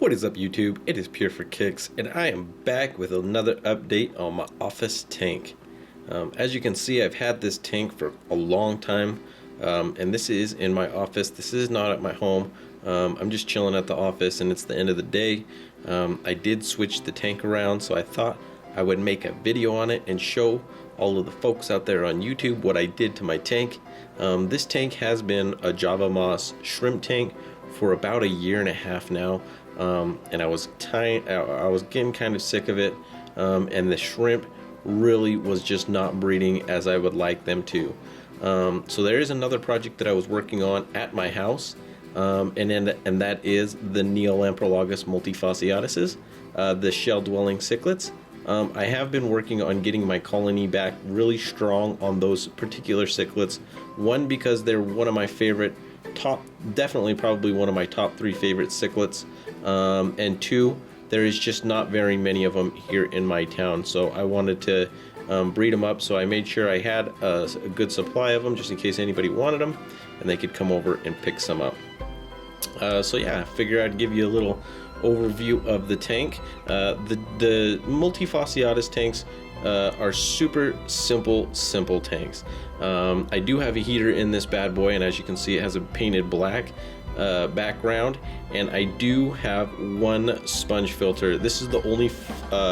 What is up, YouTube? It is Pure for Kicks, and I am back with another update on my office tank. As you can see, I've had this tank for a long time, and this is in my office. This is not at my home. I'm just chilling at the office, and it's the end of the day. I did switch the tank around, so I thought I would make a video on it and show all of the folks out there on YouTube what I did to my tank. This tank has been a Java Moss shrimp tank for about a year and a half now. And I was getting kind of sick of it, and the shrimp really was just not breeding as I would like them to. So there is another project that I was working on at my house, and that is the Neolamprologus multifasciatus, the shell-dwelling cichlids. I have been working on getting my colony back really strong on those particular cichlids. One, because they're one of my favorite definitely probably one of my top 3 favorite cichlids, and 2, there is just not very many of them here in my town, so I wanted to breed them up. So I made sure I had a good supply of them just in case anybody wanted them and they could come over and pick some up. So yeah, I figured I'd give you a little overview of the tank. The multifasciatus tanks are super simple tanks. I do have a heater in this bad boy, and as you can see, it has a painted black background, and I do have one sponge filter. This is the only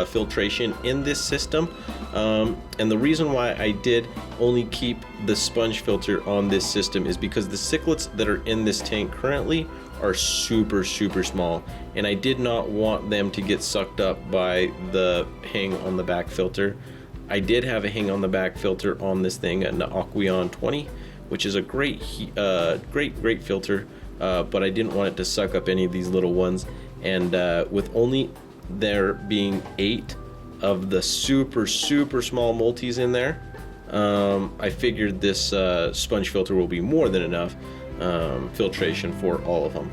filtration in this system, and the reason why I did only keep the sponge filter on this system is because the cichlids that are in this tank currently are super small, and I did not want them to get sucked up by the hang on the back filter. I did have a hang on the back filter on this thing, an Aqueon 20, which is a great filter, but I didn't want it to suck up any of these little ones. And with only there being 8 of the super small multis in there, I figured this sponge filter will be more than enough filtration for all of them.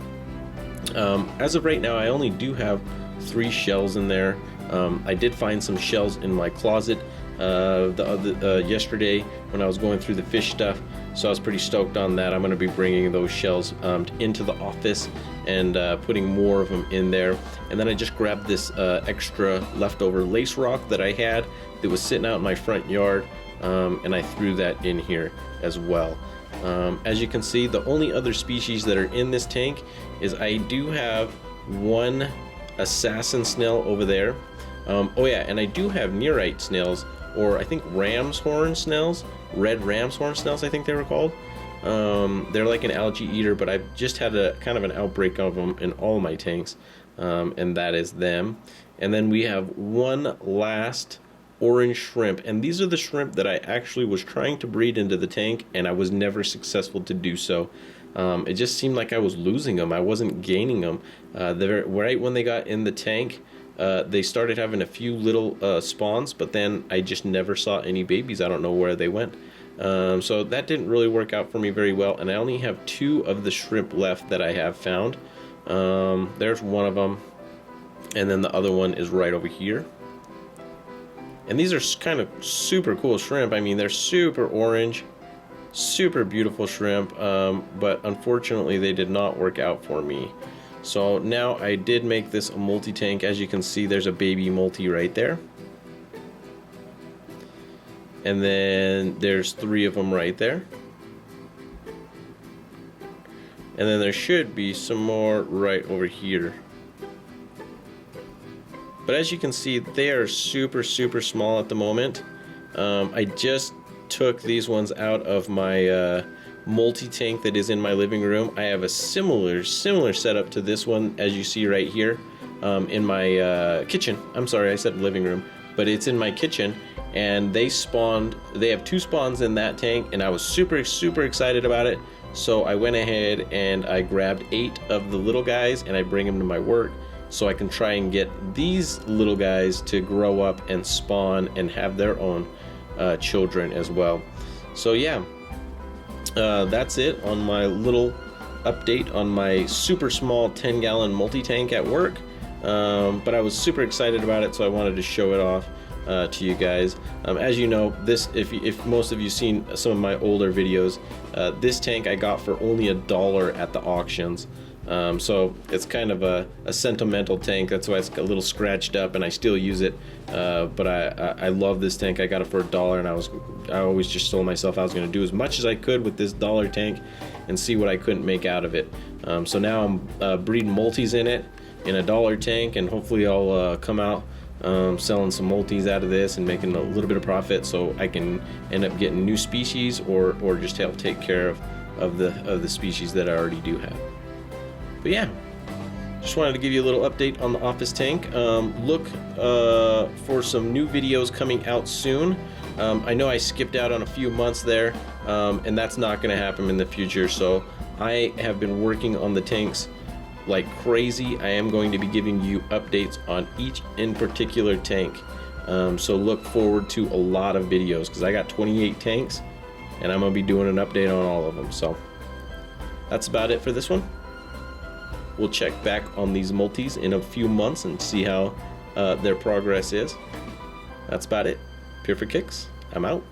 As of right now, I only do have 3 shells in there. I did find some shells in my closet yesterday when I was going through the fish stuff, so I was pretty stoked on that. I'm going to be bringing those shells into the office and putting more of them in there. And then I just grabbed this extra leftover lace rock that I had that was sitting out in my front yard, and I threw that in here as well. As you can see, the only other species that are in this tank is I do have one assassin snail over there. Oh yeah, and I do have nearite snails, or I think ram's horn snails, red ram's horn snails I think they were called. They're like an algae eater, but I've just had a kind of an outbreak of them in all my tanks, and that is them. And then we have one last orange shrimp, and these are the shrimp that I actually was trying to breed into the tank, and I was never successful to do so. It just seemed like I was losing them. I wasn't gaining them. Right when they got in the tank, they started having a few little spawns, but then I just never saw any babies. I don't know where they went. So that didn't really work out for me very well, and I only have 2 of the shrimp left that I have found. There's one of them, and then the other one is right over here. And these are kind of super cool shrimp. I mean, they're super orange, super beautiful shrimp, but unfortunately they did not work out for me. So now I did make this a multi-tank. As you can see, there's a baby multi right there. And then there's 3 of them right there. And then there should be some more right over here. But as you can see, they are super small at the moment. I just took these ones out of my multi-tank that is in my living room. I have a similar setup to this one, as you see right here, in my kitchen. I'm sorry, I said living room, but it's in my kitchen, and they have 2 spawns in that tank, and I was super excited about it. So I went ahead and I grabbed 8 of the little guys, and I bring them to my work so I can try and get these little guys to grow up and spawn and have their own children as well. So yeah, that's it on my little update on my super small 10-gallon multi-tank at work. But I was super excited about it, so I wanted to show it off to you guys. As you know, this, if most of you seen some of my older videos, this tank I got for only $1 at the auctions. So it's kind of a sentimental tank. That's why it's a little scratched up, and I still use it. But I love this tank. I got it for $1, and I always just told myself I was going to do as much as I could with this $1 tank and see what I couldn't make out of it. So now I'm breeding multis in it in a $1 tank, and hopefully I'll come out selling some multis out of this and making a little bit of profit, so I can end up getting new species or just help take care of the species that I already do have. But yeah, just wanted to give you a little update on the office tank. Look for some new videos coming out soon. I know I skipped out on a few months there, and that's not going to happen in the future. So I have been working on the tanks like crazy. I am going to be giving you updates on each in particular tank. So look forward to a lot of videos, because I got 28 tanks and I'm going to be doing an update on all of them. So that's about it for this one. We'll check back on these multis in a few months and see how their progress is. That's about it. Pure for Kicks. I'm out.